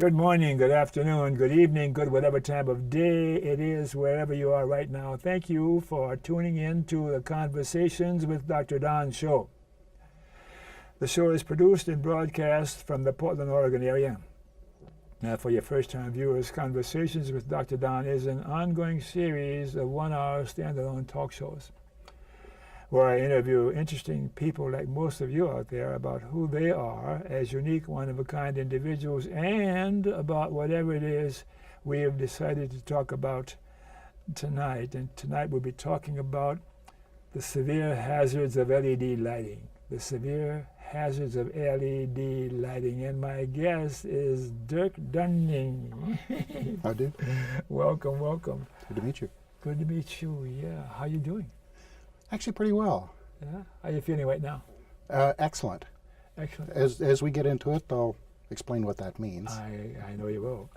Good morning, good afternoon, good evening, good whatever time of day it is, wherever you are right now. Thank you for tuning in to the Conversations with Dr. Don show. The show is produced and broadcast from the Portland, Oregon area. Now, for your first-time viewers, Conversations with Dr. Don is an ongoing series of one-hour standalone talk shows where I interview interesting people like most of you out there about who they are as unique, one-of-a-kind individuals and about whatever it is we have decided to talk about tonight. And tonight we'll be talking about the severe hazards of LED lighting. The severe hazards of LED lighting. And my guest is Dirk Dunning. I do. Welcome, welcome. Good to meet you. Good to meet you, yeah. How you doing? Actually, pretty well. Yeah. How are you feeling right now? Excellent. Excellent. As we get into it, I'll explain what that means. I know you will.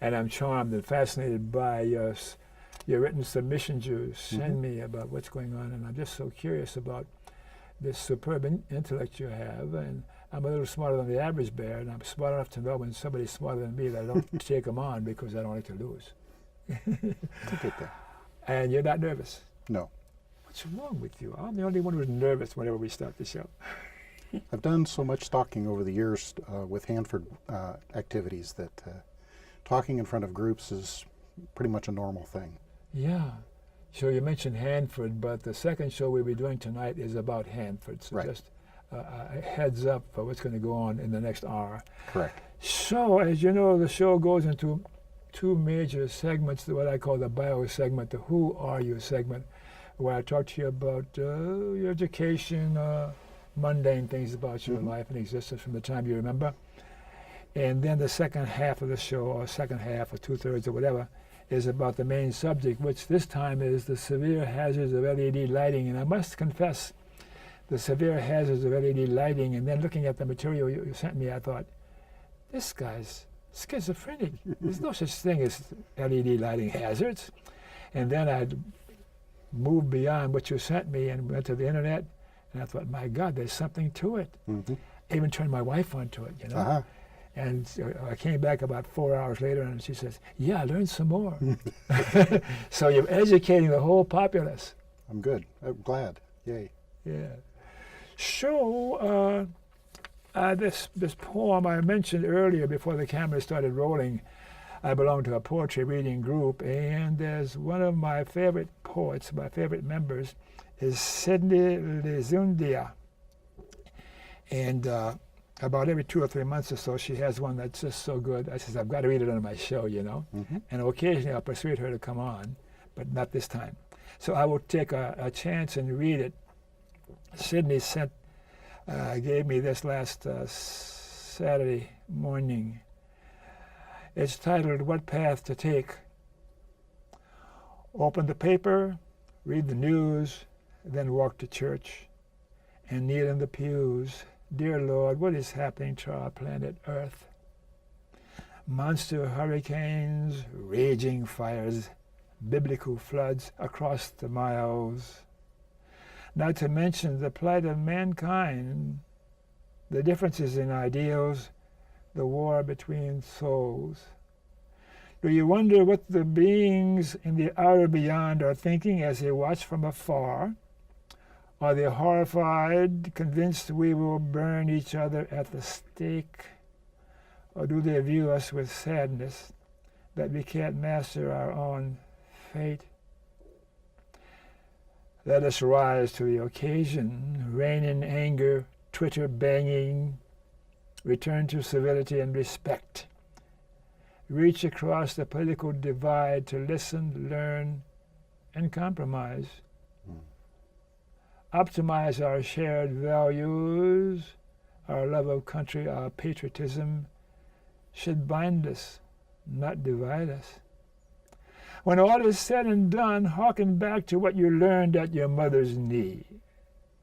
And I'm charmed and fascinated by your written submissions you send me about what's going on, and I'm just so curious about this superb intellect you have. And I'm a little smarter than the average bear, and I'm smart enough to know when somebody's smarter than me that I don't take them on because I don't like to lose. It's a good thing. And you're not nervous? No. What's wrong with you? I'm the only one who's nervous whenever we start the show. I've done so much talking over the years with Hanford activities that talking in front of groups is pretty much a normal thing. Yeah. So you mentioned Hanford, but the second show we'll be doing tonight is about Hanford. So right. Just a heads up for what's going to go on in the next hour. Correct. So, as you know, the show goes into two major segments, what I call the bio segment, the Who Are You segment, where I talk to you about your education, mundane things about your life and existence from the time you remember. And then the second half of the show, or second half, or two-thirds, or whatever, is about the main subject, which this time is the severe hazards of LED lighting. And I must confess, the severe hazards of LED lighting, and then looking at the material you sent me, I thought, this guy's schizophrenic. There's no such thing as LED lighting hazards. And then I moved beyond what you sent me and went to the internet, and I thought, my God, there's something to it. I even turned my wife onto it, you know. And so I came back about 4 hours later, and she says, yeah, I learned some more. So you're educating the whole populace. I'm good. I'm glad. Yay. Yeah. So this poem I mentioned earlier before the camera started rolling, I belong to a poetry reading group, and there's one of my favorite poets, my favorite members, is signigificant. And about every 2 or 3 months or so, she has one that's just so good. I says, I've got to read it on my show, you know. And occasionally I'll persuade her to come on, but not this time. So I will take a chance and read it. Sydney gave me this last Saturday morning. It's titled, What Path to Take. Open the paper, read the news, then walk to church and kneel in the pews. Dear Lord, what is happening to our planet Earth? Monster hurricanes, raging fires, biblical floods across the miles. Not to mention the plight of mankind, the differences in ideals, the war between souls. Do you wonder what the beings in the outer beyond are thinking as they watch from afar? Are they horrified, convinced we will burn each other at the stake? Or do they view us with sadness that we can't master our own fate? Let us rise to the occasion, rein in anger, Twitter banging, return to civility and respect. Reach across the political divide to listen, learn, and compromise. Optimize our shared values, our love of country, our patriotism should bind us, not divide us. When all is said and done, hearken back to what you learned at your mother's knee.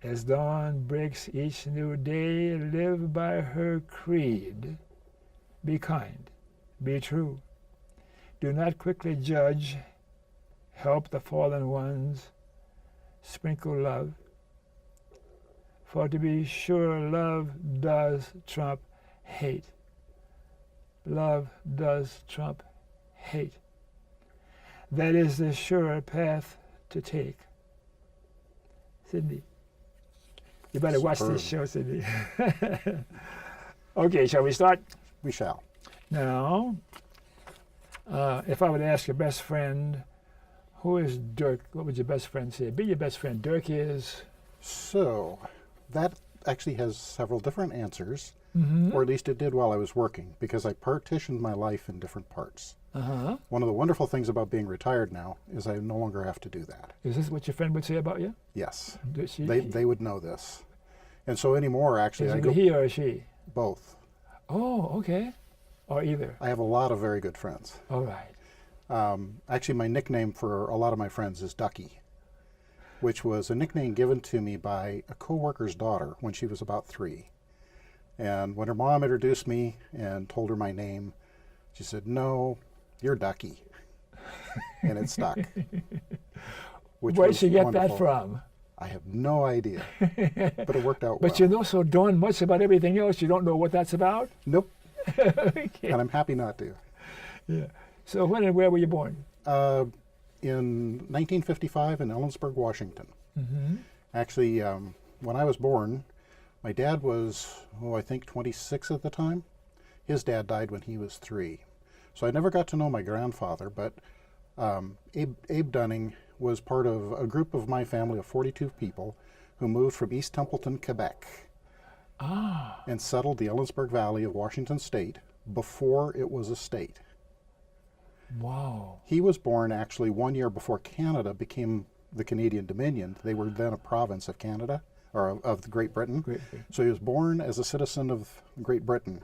As dawn breaks each new day, live by her creed. Be kind, be true. Do not quickly judge. Help the fallen ones. Sprinkle love. For to be sure, love does trump hate. love does trump hate. That is the surer path to take. Sydney, you better watch this show, Sydney. Okay, shall we start? We shall. Now, if I would ask your best friend, who is Dirk, what would your best friend say? Be your best friend. Dirk is? So, that actually has several different answers, Mm-hmm. or at least it did while I was working, because I partitioned my life in different parts. Uh-huh. One of the wonderful things about being retired now is I no longer have to do that. Is this what your friend would say about you? Yes, Does she? they would know this. And so anymore, actually, Is I it go he or she? both. Oh, okay. Or either. I have a lot of very good friends. All right. Actually, my nickname for a lot of my friends is Ducky, which was a nickname given to me by a coworker's daughter when she was about 3. And when her mom introduced me and told her my name, she said, "No, you're Ducky." And it stuck. Where'd she get wonderful. that from? I have no idea, but it worked out well. But you know so darn much about everything else, you don't know what that's about? Nope, Okay. and I'm happy not to. Yeah. So when and where were you born? In 1955 in Ellensburg, Washington. Mm-hmm. Actually, when I was born, my dad was, I think 26 at the time. His dad died when he was 3. So I never got to know my grandfather, but Abe Dunning was part of a group of my family of 42 people who moved from East Templeton, Quebec, and settled the Ellensburg Valley of Washington State before it was a state. Wow. He was born actually 1 year before Canada became the Canadian Dominion. They were then a province of Canada, or of Great Britain. Great. Great. So he was born as a citizen of Great Britain,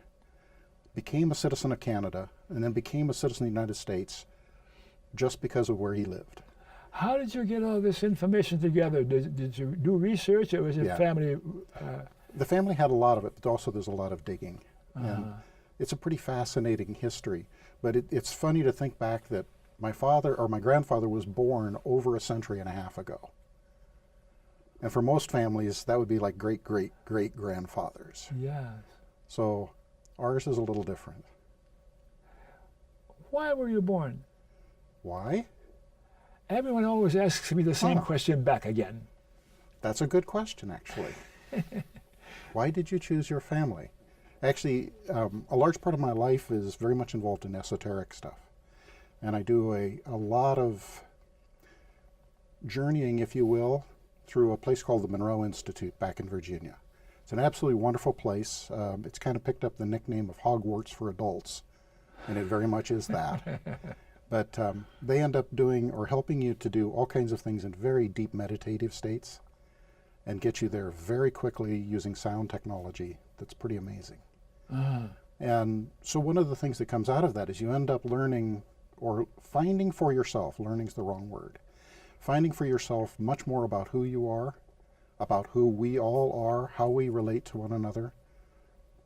became a citizen of Canada, and then became a citizen of the United States just because of where he lived. How did you get all this information together? Did you do research, or was it Yeah. family? The family had a lot of it, but also there's a lot of digging. And it's a pretty fascinating history. But it's funny to think back that my father or my grandfather was born over a century and a half ago. And for most families, that would be like great-great-great-grandfathers. Yes. So ours is a little different. Why were you born? Why? Everyone always asks me the same Huh. question back again. That's a good question, actually. Why did you choose your family? Actually, a large part of my life is very much involved in esoteric stuff. And I do a lot of journeying, if you will, through a place called the Monroe Institute back in Virginia. It's an absolutely wonderful place. It's kind of picked up the nickname of Hogwarts for adults, and it very much is that. But they end up doing or helping you to do all kinds of things in very deep meditative states and get you there very quickly using sound technology that's pretty amazing. And so one of the things that comes out of that is you end up learning or finding for yourself, learning's the wrong word, finding for yourself much more about who you are, about who we all are, how we relate to one another,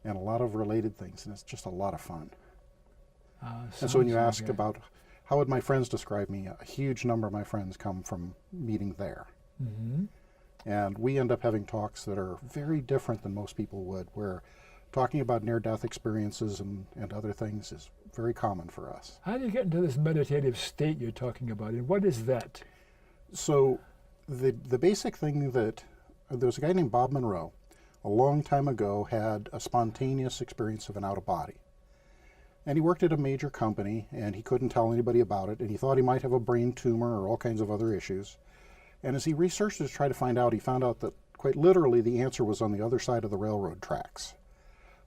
and a lot of related things, and it's just a lot of fun. And so when you ask about how would my friends describe me, a huge number of my friends come from meeting there. Mm-hmm. And we end up having talks that are very different than most people would, where talking about near-death experiences and other things is very common for us. How do you get into this meditative state you're talking about, and what is that? So the basic thing that, there was a guy named Bob Monroe, a long time ago, had a spontaneous experience of an out-of-body. And he worked at a major company, and he couldn't tell anybody about it, and he thought he might have a brain tumor or all kinds of other issues. And as he researched to try to find out, he found out that quite literally the answer was on the other side of the railroad tracks.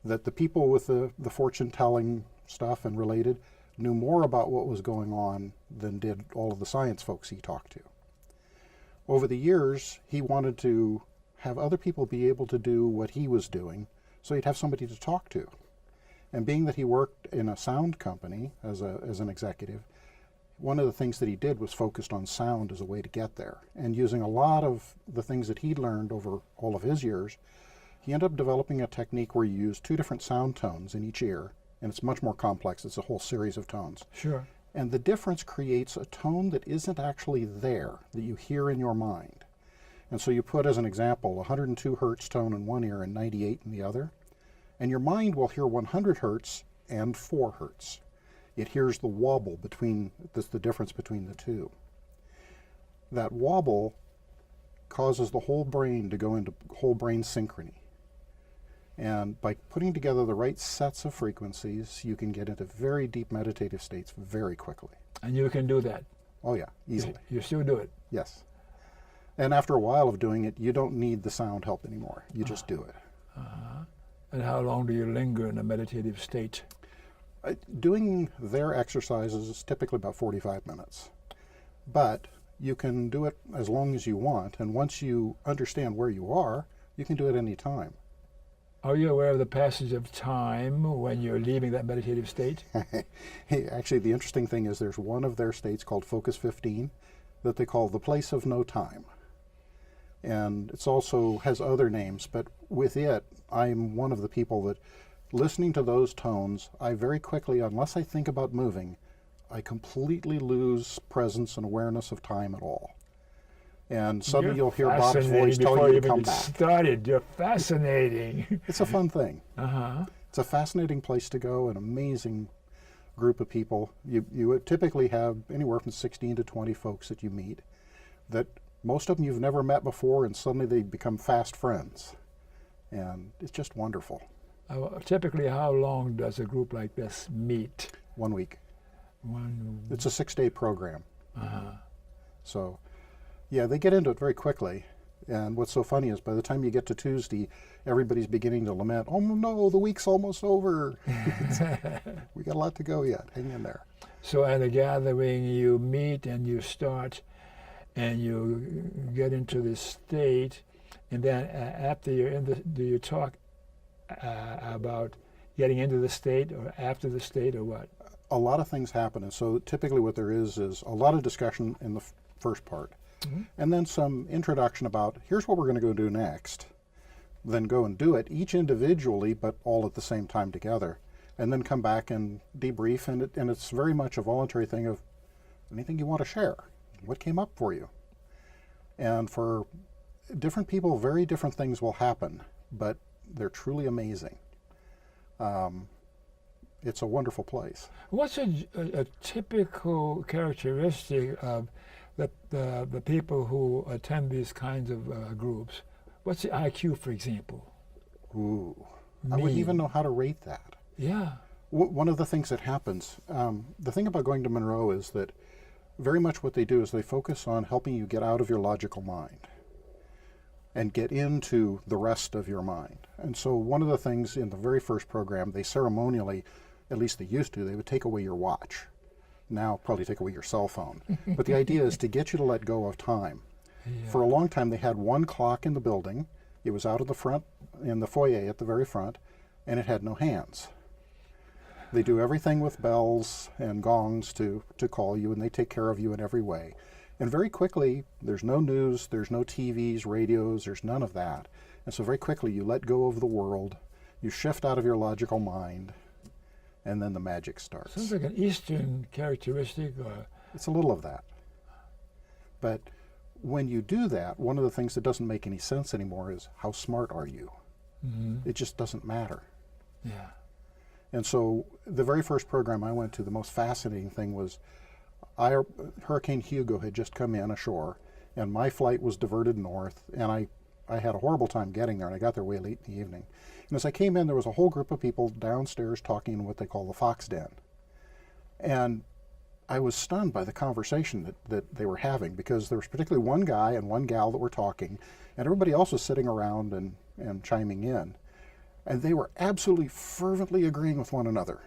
That the people with the fortune-telling stuff and related knew more about what was going on than did all of the science folks he talked to. Over the years, he wanted to have other people be able to do what he was doing, so he'd have somebody to talk to. And being that he worked in a sound company as an executive, one of the things that he did was focused on sound as a way to get there. And using a lot of the things that he'd learned over all of his years, he ended up developing a technique where you use 2 different sound tones in each ear, and it's much more complex. It's a whole series of tones. Sure. And the difference creates a tone that isn't actually there, that you hear in your mind. And so you put, as an example, 102 hertz tone in one ear and 98 in the other, and your mind will hear 100 hertz and 4 hertz. It hears the wobble between, that's the difference between the two. That wobble causes the whole brain to go into whole brain synchrony. And by putting together the right sets of frequencies, you can get into very deep meditative states very quickly. And you can do that. Oh yeah, easily. You still do it. Yes. And after a while of doing it, you don't need the sound help anymore. You just do it. And how long do you linger in a meditative state? Doing their exercises is typically about 45 minutes. But you can do it as long as you want, and once you understand where you are, you can do it any time. Are you aware of the passage of time when you're leaving that meditative state? Hey, actually, the interesting thing is there's one of their states called Focus 15 that they call the place of no time. And it's also has other names, but with it, I'm one of the people that, listening to those tones, I very quickly, unless I think about moving, I completely lose presence and awareness of time at all. And suddenly you'll hear Bob's voice telling you to come back. Started. You're fascinating. It's a fun thing. Uh-huh. It's a fascinating place to go, an amazing group of people. You would typically have anywhere from 16 to 20 folks that you meet, that most of them you've never met before, and suddenly they become fast friends. And it's just wonderful. Typically, how long does a group like this meet? 1 week. One. It's a 6-day program. Uh-huh. So, yeah, they get into it very quickly. And what's so funny is by the time you get to Tuesday, everybody's beginning to lament, oh no, the week's almost over. We got a lot to go yet. Hang in there. So at a gathering, you meet and you start and you get into this state, and then after you're in the, do you talk about getting into the state or after the state or what? A lot of things happen, and so typically what there is a lot of discussion in the first part, and then some introduction about here's what we're going to go do next, then go and do it each individually but all at the same time together, and then come back and debrief, and it's very much a voluntary thing of anything you want to share, what came up for you. And for different people, very different things will happen, but they're truly amazing. It's a wonderful place. What's a typical characteristic of the people who attend these kinds of groups? What's the IQ, for example? Ooh, I wouldn't even know how to rate that. Yeah. One of the things that happens, the thing about going to Monroe is that very much what they do is they focus on helping you get out of your logical mind and get into the rest of your mind. And so one of the things in the very first program, they ceremonially, at least they used to, they would take away your watch. Now probably take away your cell phone. But the idea is to get you to let go of time. Yeah. For a long time they had one clock in the building. It was out of the front, in the foyer at the very front, and it had no hands. They do everything with bells and gongs to call you, and they take care of you in every way. And very quickly, there's no news, there's no TVs, radios, there's none of that. And so very quickly you let go of the world, you shift out of your logical mind, and then the magic starts. Sounds like an Eastern characteristic. It's a little of that. But when you do that, one of the things that doesn't make any sense anymore is how smart are you? It just doesn't matter. Yeah. And so the very first program I went to, the most fascinating thing was Hurricane Hugo had just come in ashore, and my flight was diverted north, and I had a horrible time getting there, and I got there way late in the evening. And as I came in, there was a whole group of people downstairs talking in what they call the Fox Den. And I was stunned by the conversation that they were having, because there was particularly one guy and one gal that were talking, and everybody else was sitting around and chiming in. And they were absolutely fervently agreeing with one another.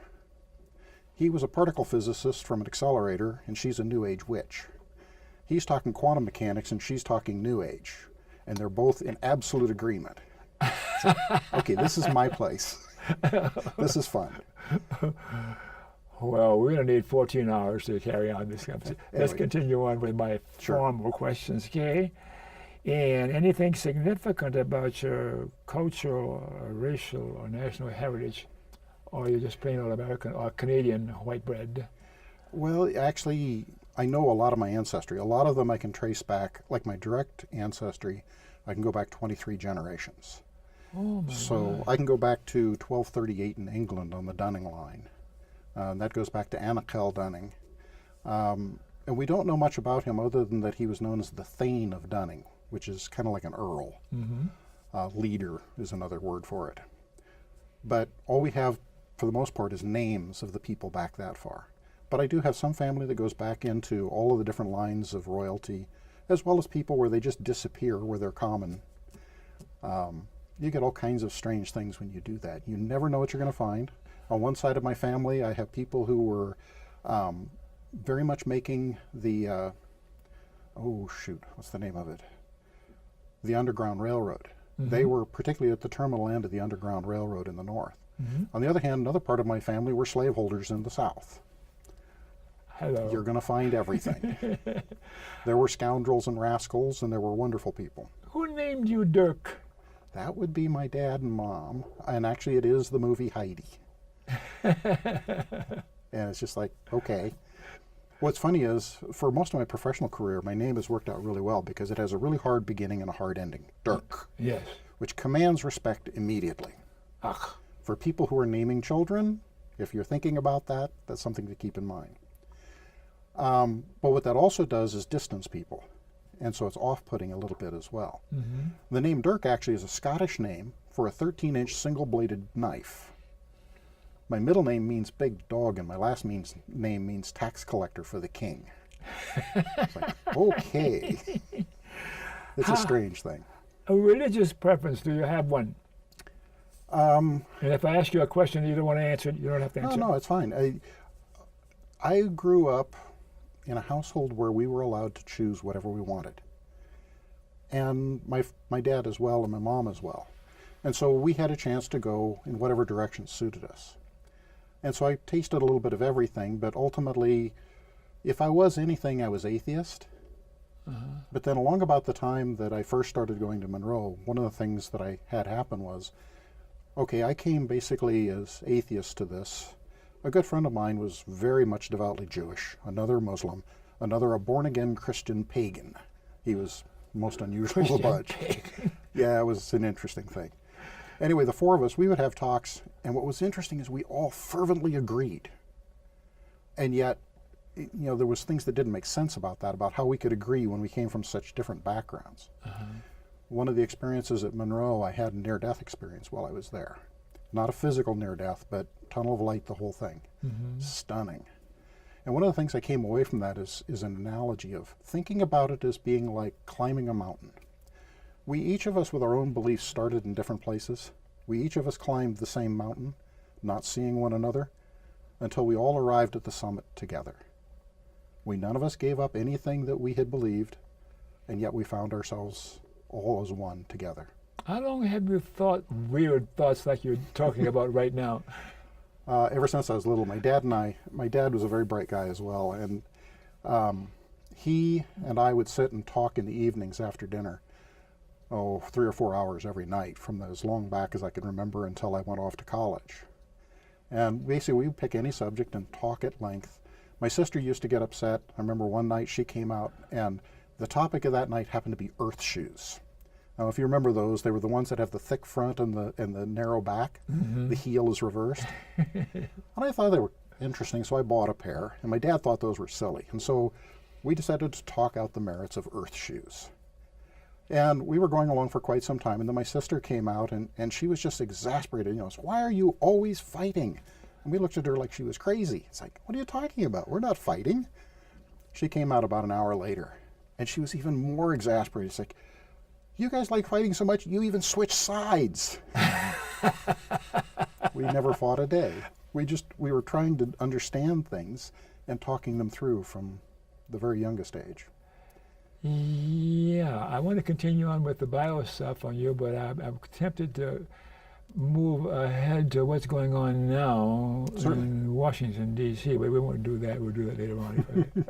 He was a particle physicist from an accelerator, and she's a New Age witch. He's talking quantum mechanics, and she's talking New Age. And they're both in absolute agreement. So, okay, this is my place. This is fun. Well, we're going to need 14 hours to carry on this conversation. Anyway. Let's continue on with my formal questions, okay? And anything significant about your cultural, or racial, or national heritage? Or you're just plain old American or Canadian white bread? Well, actually, I know a lot of my ancestry. A lot of them I can trace back, like my direct ancestry, I can go back 23 generations. Oh my So God. I can go back to 1238 in England on the Dunning line. That goes back to Annakell Dunning. And we don't know much about him other than that he was known as the Thane of Dunning, which is kind of like an earl. Leader is another word for it. But all we have, for the most part, is names of the people back that far. But I do have some family that goes back into all of the different lines of royalty, as well as people where they just disappear, where they're common. You get all kinds of strange things when you do that. You never know what you're going to find. On one side of my family, I have people who were very much making the, what's the name of it? The Underground Railroad. They were particularly at the terminal end of the Underground Railroad in the north. On the other hand, another part of my family were slaveholders in the south. Hello. You're going to find everything. There were scoundrels and rascals, and there were wonderful people. Who named you Dirk? That would be my dad and mom. And actually, it is the movie Heidi. And it's just like, okay. What's funny is, for most of my professional career, my name has worked out really well because it has a really hard beginning and a hard ending. Dirk. Yes. Which commands respect immediately. Ach. For people who are naming children, if you're thinking about that, that's something to keep in mind. But what that also does is distance people. And so it's off-putting a little bit as well. The name Dirk actually is a Scottish name for a 13-inch single-bladed knife. My middle name means big dog, and my last name means tax collector for the king. It's like, okay. It's a strange thing. A religious preference, do you have one? And if I ask you a question you don't want to answer it, you don't have to answer. No, it's fine. I grew up in a household where we were allowed to choose whatever we wanted. And my dad as well, and my mom as well. And so we had a chance to go in whatever direction suited us. And so I tasted a little bit of everything, but ultimately, if I was anything, I was atheist. But then along about the time that I first started going to Monroe, one of the things that I had happen was, okay, I came basically as atheist to this. A good friend of mine was very much devoutly Jewish, another Muslim, another a born-again Christian pagan. He was most unusual of a bunch. Yeah, it was an interesting thing. Anyway, the four of us, we would have talks, and what was interesting is we all fervently agreed. And yet, you know, there was things that didn't make sense about that, about how we could agree when we came from such different backgrounds. One of the experiences at Monroe, I had a near-death experience while I was there. Not a physical near-death, but tunnel of light, the whole thing. Stunning. And one of the things I came away from that is an analogy of thinking about it as being like climbing a mountain. We each of us with our own beliefs started in different places. We each of us climbed the same mountain, not seeing one another, until we all arrived at the summit together. None of us gave up anything that we had believed, and yet we found ourselves all as one together. How long have you thought weird thoughts like you're talking about right now? Ever since I was little. My dad was a very bright guy as well, and he and I would sit and talk in the evenings after dinner, 3 or 4 hours every night, from as long back as I can remember until I went off to college. And basically we would pick any subject and talk at length. My sister used to get upset. I remember one night she came out, and the topic of that night happened to be earth shoes. Now, if you remember those, they were the ones that have the thick front and the narrow back. The heel is reversed. And I thought they were interesting, so I bought a pair. And my dad thought those were silly. And so we decided to talk out the merits of earth shoes. And we were going along for quite some time. And then my sister came out, and she was just exasperated. You know, why are you always fighting? And we looked at her like she was crazy. It's like, what are you talking about? We're not fighting. She came out about an hour later, and she was even more exasperated. It's like, you guys like fighting so much, you even switch sides. We never fought a day. We were trying to understand things and talking them through from the very youngest age. Yeah, I want to continue on with the bio stuff on you, but I'm tempted to move ahead to what's going on now in Washington, D.C., but we won't do that. We'll do that later on.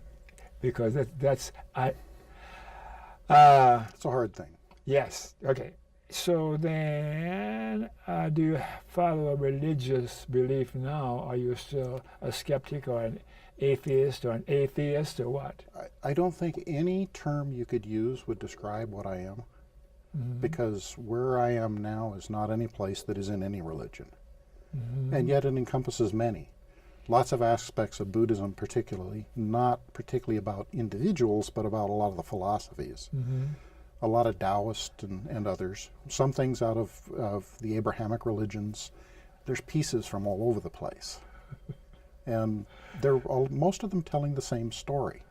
Because that's it's a hard thing. Yes. Okay. So then, do you follow a religious belief now? Are you still a skeptic or an atheist or what? I don't think any term you could use would describe what I am. because where I am now is not any place that is in any religion. And yet it encompasses many. Lots of aspects of Buddhism particularly, not particularly about individuals, but about a lot of the philosophies. A lot of Taoist and others. Some things out of the Abrahamic religions. There's pieces from all over the place. And they're most of them telling the same story,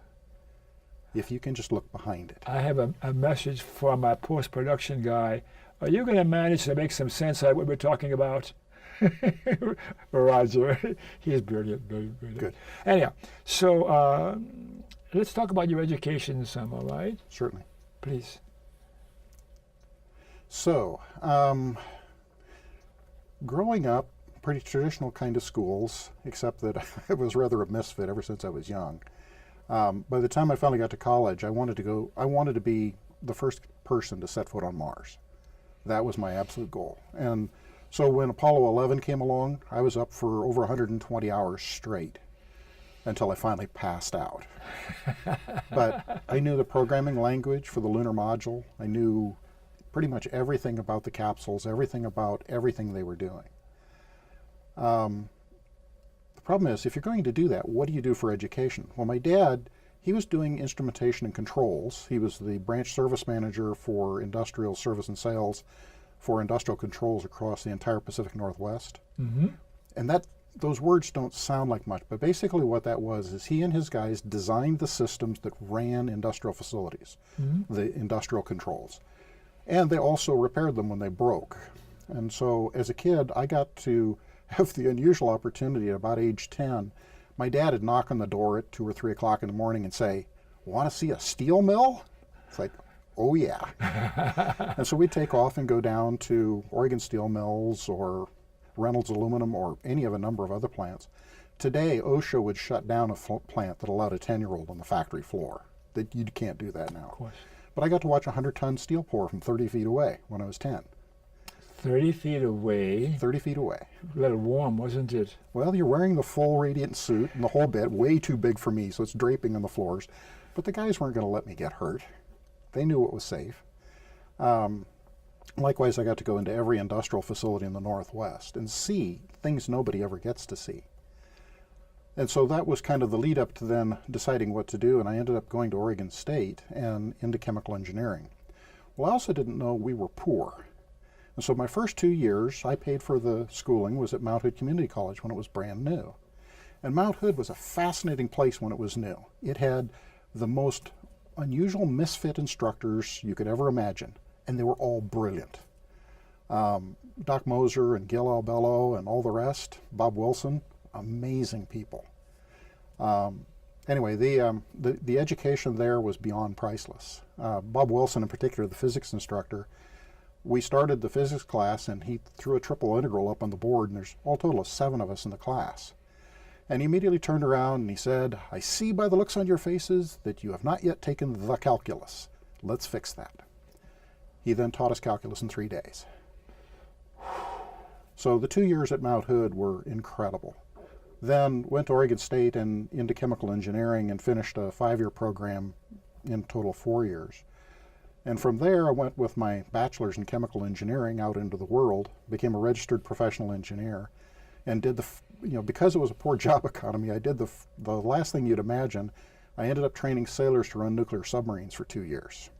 if you can just look behind it. I have a message for my post-production guy. Are you going to manage to make some sense out of what we're talking about? Roger, he's brilliant, brilliant. Good. Anyhow, so let's talk about your education some, all right? Certainly. Please. So, growing up, pretty traditional kind of schools, except that I was rather a misfit ever since I was young. By the time I finally got to college, I wanted to be the first person to set foot on Mars. That was my absolute goal. And so when Apollo 11 came along, I was up for over 120 hours straight until I finally passed out. But I knew the programming language for the lunar module. I knew pretty much everything about the capsules, everything about everything they were doing. The problem is, if you're going to do that, what do you do for education? Well, my dad, he was doing instrumentation and controls. He was the branch service manager for industrial service and sales for industrial controls across the entire Pacific Northwest. And those words don't sound like much, but basically what that was is he and his guys designed the systems that ran industrial facilities, the industrial controls. And they also repaired them when they broke. And so as a kid, I got to have the unusual opportunity at about age 10. My dad would knock on the door at 2 or 3 o'clock in the morning and say, "Want to see a steel mill?" It's like, oh yeah. And so we'd take off and go down to Oregon Steel Mills or Reynolds Aluminum or any of a number of other plants. Today, OSHA would shut down a plant that allowed a 10-year-old on the factory floor. That you can't do that now. Of course. But I got to watch a 100-ton steel pour from 30 feet away when I was 10. 30 feet away. 30 feet away. A little warm, wasn't it? Well, you're wearing the full radiant suit and the whole bit, way too big for me, so it's draping on the floors. But the guys weren't going to let me get hurt. They knew it was safe. Likewise, I got to go into every industrial facility in the Northwest and see things nobody ever gets to see. And so that was kind of the lead up to then deciding what to do, and I ended up going to Oregon State and into chemical engineering. Well, I also didn't know we were poor. And so my first 2 years, I paid for the schooling, was at Mount Hood Community College when it was brand new. And Mount Hood was a fascinating place when it was new. It had the most unusual misfit instructors you could ever imagine, and they were all brilliant. Doc Moser and Gil Albello and all the rest, Bob Wilson, amazing people. Anyway, the education there was beyond priceless. Bob Wilson in particular, the physics instructor, we started the physics class and he threw a triple integral up on the board, and there's all total of 7 of us in the class. And he immediately turned around and he said, "I see by the looks on your faces that you have not yet taken the calculus. Let's fix that." He then taught us calculus in 3 days. So the 2 years at Mount Hood were incredible. Then went to Oregon State and into chemical engineering and finished a 5-year program in total 4 years. And from there I went with my bachelor's in chemical engineering out into the world, became a registered professional engineer, and did because it was a poor job economy, I did the last thing you'd imagine. I ended up training sailors to run nuclear submarines for 2 years.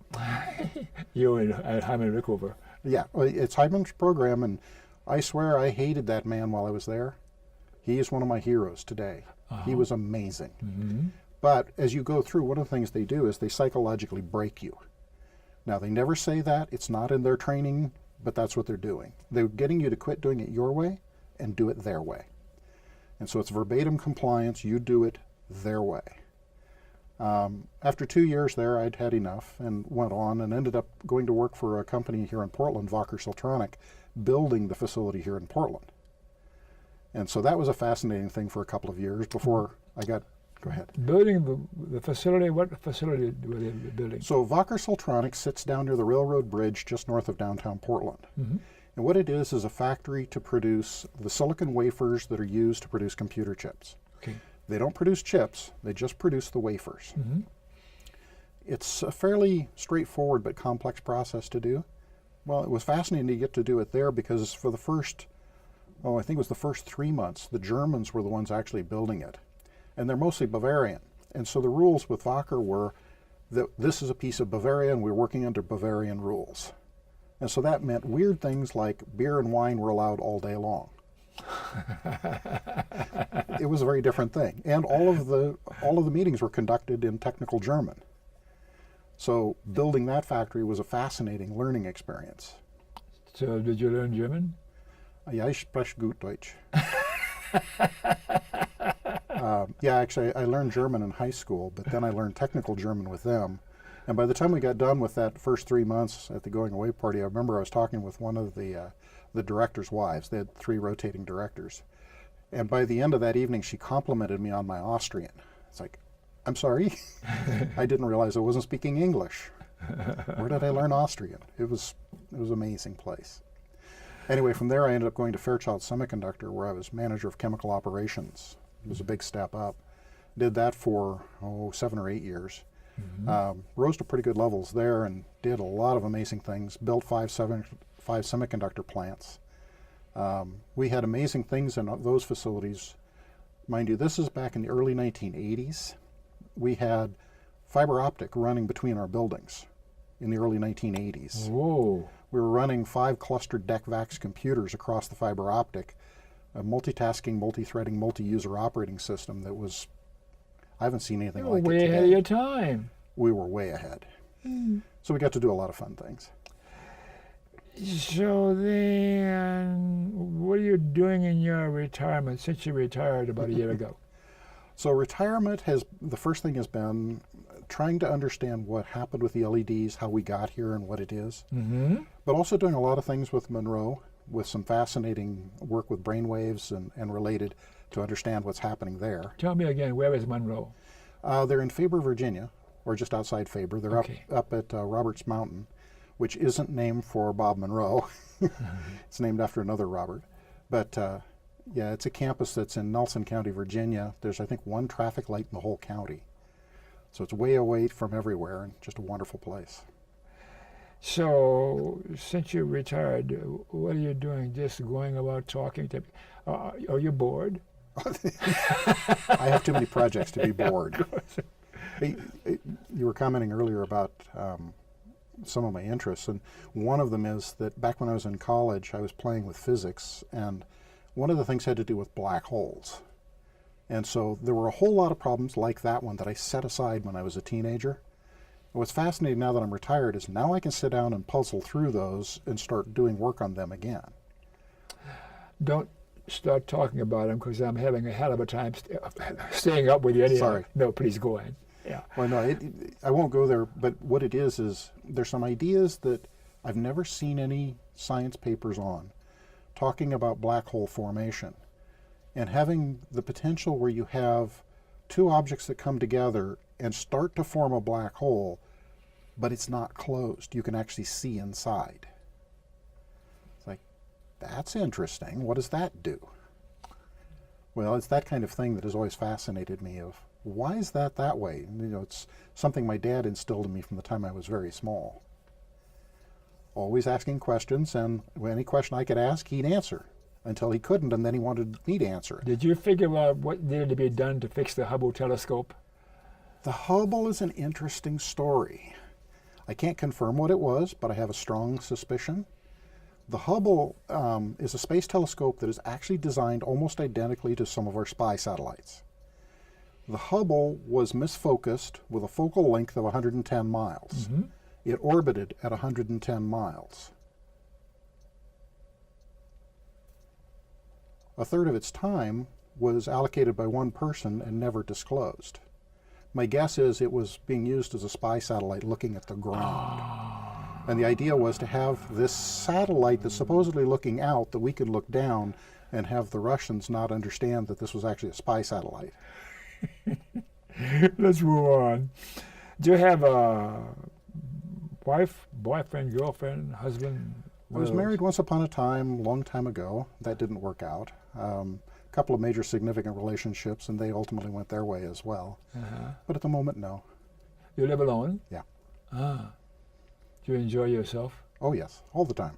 You and Hyman Rickover. Yeah, it's Hyman's program, and I swear I hated that man while I was there. He is one of my heroes today. He was amazing. But as you go through, one of the things they do is they psychologically break you. Now, they never say that. It's not in their training, but that's what they're doing. They're getting you to quit doing it your way and do it their way. And so it's verbatim compliance. You do it their way. After 2 years there, I'd had enough and went on and ended up going to work for a company here in Portland, Valker-Siltronic, building the facility here in Portland. And so that was a fascinating thing for a couple of years before I got, go ahead. Building the facility, what facility were they building? So Valker-Siltronic sits down near the railroad bridge just north of downtown Portland. And what it is a factory to produce the silicon wafers that are used to produce computer chips. Okay. They don't produce chips, they just produce the wafers. It's a fairly straightforward but complex process to do, Well, it was fascinating to get to do it there because for the first, oh, I think it was the first 3 months, the Germans were the ones actually building it. And they're mostly Bavarian. And so the rules with Wacker were that this is a piece of Bavaria and we're working under Bavarian rules. And so that meant weird things like beer and wine were allowed all day long. It was a very different thing. And all of the meetings were conducted in technical German. So building that factory was a fascinating learning experience. So did you learn German? Ja, ich spreche gut Deutsch. Yeah, actually, I learned German in high school, but then I learned technical German with them. And by the time we got done with that first 3 months at the going away party, I remember I was talking with one of the directors' wives. They had 3 rotating directors. And by the end of that evening, she complimented me on my Austrian. It's like, I'm sorry, I didn't realize I wasn't speaking English. Where did I learn Austrian? It was an amazing place. Anyway, from there I ended up going to Fairchild Semiconductor, where I was manager of chemical operations. It was a big step up. Did that for 7 or 8 years. Rose to pretty good levels there and did a lot of amazing things. Built 5 semiconductor plants. We had amazing things in those facilities. Mind you, this is back in the early 1980s. We had fiber optic running between our buildings in the early 1980s. Whoa. We were running 5 clustered DECVAX computers across the fiber optic, a multitasking, multi-threading, multi-user operating system that was, I haven't seen anything like it Way today. ahead of your time. We were way ahead. So we got to do a lot of fun things. So then, what are you doing in your retirement since you retired about a year ago? So retirement the first thing has been trying to understand what happened with the LEDs, how we got here and what it is, but also doing a lot of things with Monroe, with some fascinating work with brainwaves and related to understand what's happening there. Tell me again, where is Monroe? They're in Faber, Virginia, or just outside Faber. They're Okay. up at Roberts Mountain, which isn't named for Bob Monroe. It's named after another Robert. But yeah, it's a campus that's in Nelson County, Virginia. There's, I think, 1 traffic light in the whole county. So it's way away from everywhere and just a wonderful place. So, since you retired, what are you doing? Just going about talking to are you bored? I have too many projects to be bored. Hey, you were commenting earlier about some of my interests, and one of them is that back when I was in college, I was playing with physics, and one of the things had to do with black holes. And so there were a whole lot of problems like that one that I set aside when I was a teenager. And what's fascinating now that I'm retired is now I can sit down and puzzle through those and start doing work on them again. Don't start talking about them because I'm having a hell of a time staying up with you anyhow. Sorry. No, please go ahead. Yeah. Well, no, I won't go there, but what it is there's some ideas that I've never seen any science papers on talking about black hole formation and having the potential where you have 2 objects that come together and start to form a black hole, but it's not closed. You can actually see inside. It's like, that's interesting. What does that do? Well, it's that kind of thing that has always fascinated me of, why is that way? You know, it's something my dad instilled in me from the time I was very small. Always asking questions, and any question I could ask, he'd answer until he couldn't, and then he wanted me to answer it. Did you figure out what needed to be done to fix the Hubble telescope? The Hubble is an interesting story. I can't confirm what it was, but I have a strong suspicion. The Hubble is a space telescope that is actually designed almost identically to some of our spy satellites. The Hubble was misfocused with a focal length of 110 miles. It orbited at 110 miles. A third of its time was allocated by one person and never disclosed. My guess is it was being used as a spy satellite looking at the ground. And the idea was to have this satellite that's supposedly looking out that we could look down and have the Russians not understand that this was actually a spy satellite. Let's move on. Do you have a wife, boyfriend, girlfriend, husband? I was married once upon a time, long time ago. That didn't work out. A couple of major significant relationships, and they ultimately went their way as well. But at the moment, no. You live alone? Yeah. Do you enjoy yourself? Oh, yes, all the time.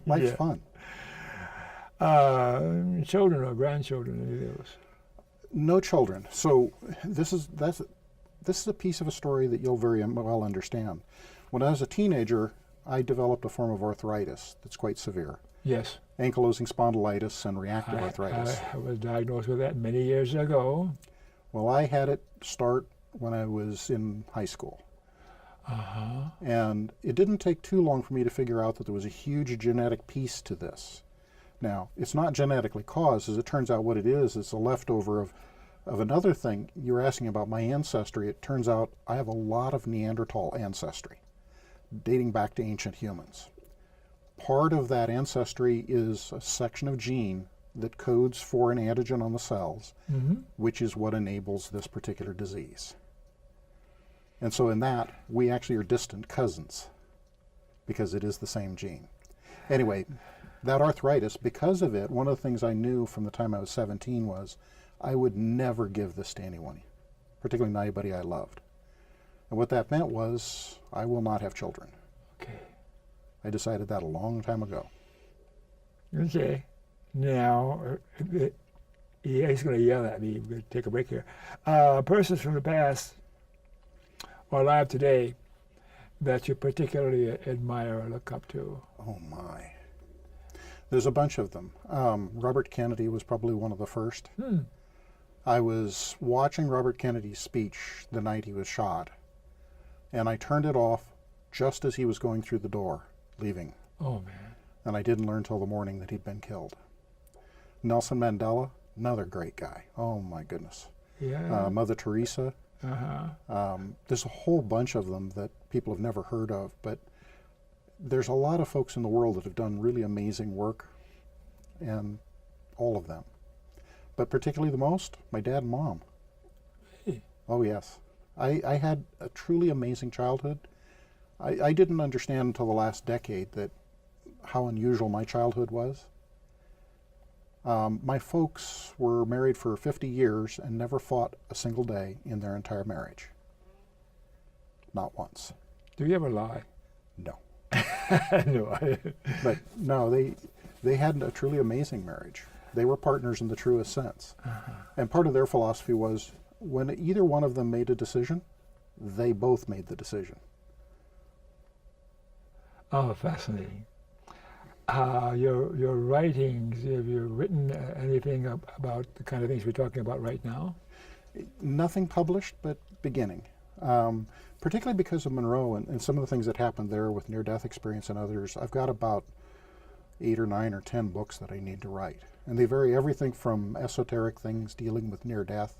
Life's fun. Children or grandchildren, any of those? No children. So this is a piece of a story that you'll very well understand. When I was a teenager, I developed a form of arthritis that's quite severe. Yes. Ankylosing spondylitis and reactive arthritis. I was diagnosed with that many years ago. Well, I had it start when I was in high school. And it didn't take too long for me to figure out that there was a huge genetic piece to this. Now, it's not genetically caused. As it turns out, what it is a leftover of another thing. You were asking about my ancestry. It turns out I have a lot of Neanderthal ancestry, dating back to ancient humans. Part of that ancestry is a section of gene that codes for an antigen on the cells, which is what enables this particular disease. And so in that, we actually are distant cousins because it is the same gene. Anyway, that arthritis, because of it, one of the things I knew from the time I was 17 was I would never give this to anyone, particularly not anybody I loved. And what that meant was I will not have children. Okay. I decided that a long time ago. Okay. Now, he's going to yell at me. We're going to take a break here. Persons from the past or alive today that you particularly admire or look up to? Oh, my. There's a bunch of them. Robert Kennedy was probably one of the first. I was watching Robert Kennedy's speech the night he was shot, and I turned it off just as he was going through the door, leaving. Oh, man. And I didn't learn till the morning that he'd been killed. Nelson Mandela, another great guy. Oh, my goodness. Yeah. Mother Teresa. There's a whole bunch of them that people have never heard of, but there's a lot of folks in the world that have done really amazing work, and all of them. But particularly the most, my dad and mom. Hey. Oh, yes. I had a truly amazing childhood. I didn't understand until the last decade that how unusual my childhood was. My folks were married for 50 years and never fought a single day in their entire marriage. Not once. Do you ever lie? No. No. But no, they had a truly amazing marriage. They were partners in the truest sense. And part of their philosophy was when either one of them made a decision, they both made the decision. Oh, fascinating. Your writings, have you written anything about the kind of things we're talking about right now? Nothing published, but beginning. Particularly because of Monroe and some of the things that happened there with near-death experience and others. I've got about 8 or 9 or 10 books that I need to write. And they vary everything from esoteric things dealing with near-death,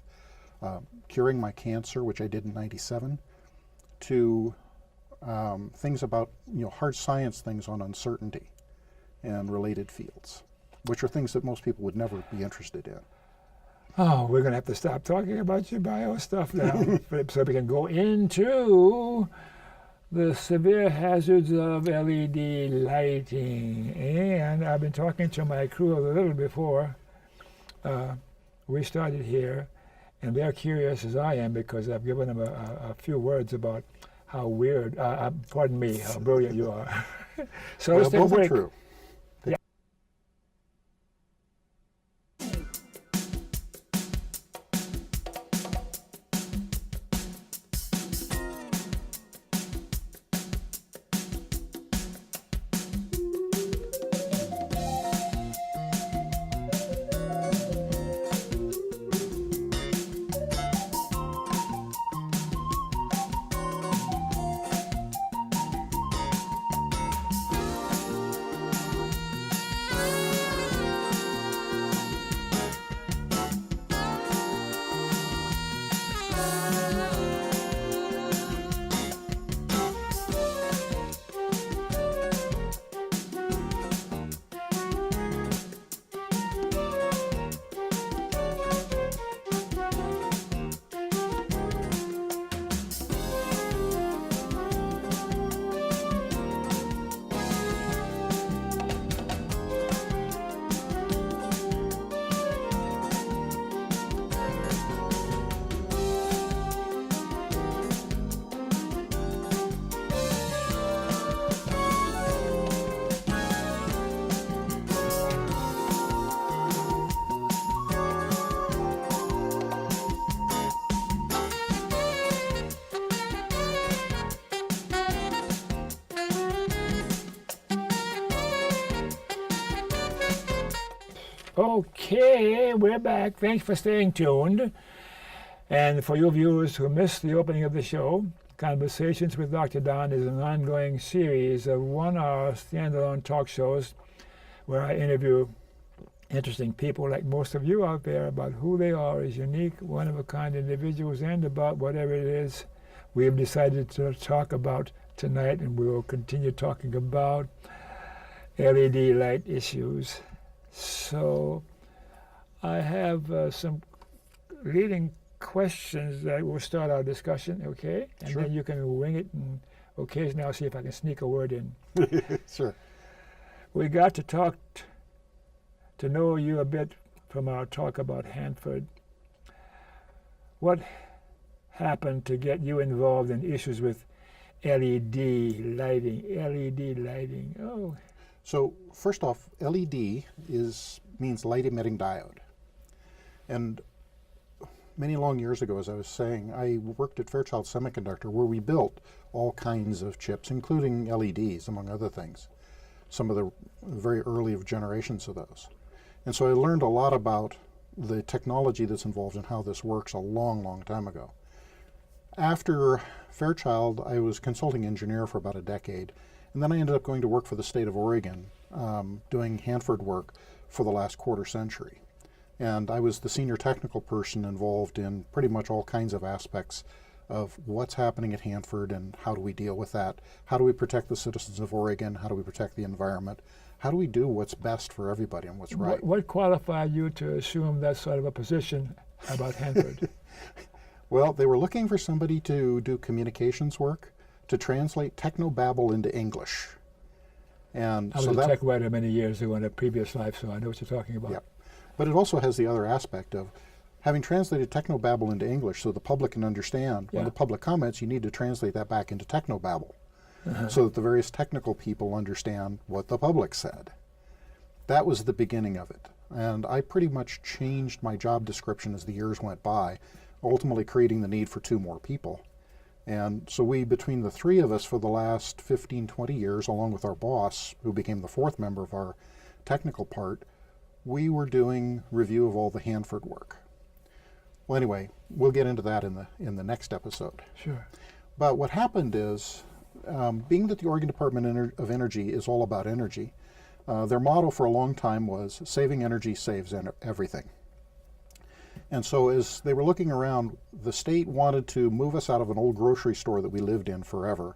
curing my cancer, which I did in '97, to things about hard science things on uncertainty and related fields, which are things that most people would never be interested in. Oh, we're going to have to stop talking about your bio stuff now, so we can go into the severe hazards of LED lighting. And I've been talking to my crew a little before we started here, and they're curious as I am because I've given them a few words about how weird, pardon me, how brilliant you are. So let's take a break. True. Okay, we're back. Thanks for staying tuned. And for you viewers who missed the opening of the show, Conversations with Dr. Don is an ongoing series of 1-hour standalone talk shows where I interview interesting people like most of you out there about who they are as unique, one-of-a-kind individuals, and about whatever it is we have decided to talk about tonight, and we will continue talking about LED light issues. So I have some leading questions that will start our discussion, okay? And Sure. then you can wing it, and occasionally I'll see if I can sneak a word in. Sure. We got to talk to know you a bit from our talk about Hanford. What happened to get you involved in issues with LED lighting? LED lighting. Oh, So first off, LED means light emitting diode. And many long years ago, as I was saying, I worked at Fairchild Semiconductor where we built all kinds of chips, including LEDs, among other things. Some of the very early generations of those. And so I learned a lot about the technology that's involved and how this works a long, long time ago. After Fairchild, I was consulting engineer for about a decade, and then I ended up going to work for the state of Oregon, doing Hanford work for the last quarter century. And I was the senior technical person involved in pretty much all kinds of aspects of what's happening at Hanford and how do we deal with that. How do we protect the citizens of Oregon? How do we protect the environment? How do we do what's best for everybody and what's right? what qualified you to assume that sort of a position about Hanford? Well, they were looking for somebody to do communications work, to translate technobabble into English. And I was so a that, tech writer many years ago in a previous life, so I know what you're talking about. Yep. But it also has the other aspect of having translated technobabble into English so the public can understand. When Yeah. the public comments, you need to translate that back into technobabble so that the various technical people understand what the public said. That was the beginning of it. And I pretty much changed my job description as the years went by, ultimately creating the need for 2 more people. And so we, between the 3 of us for the last 15, 20 years, along with our boss, who became the 4th member of our technical part, we were doing review of all the Hanford work. Well, anyway, we'll get into that in the next episode. Sure. But what happened is, being that the Oregon Department of Energy is all about energy, their motto for a long time was, saving energy saves everything. And so as they were looking around, the state wanted to move us out of an old grocery store that we lived in forever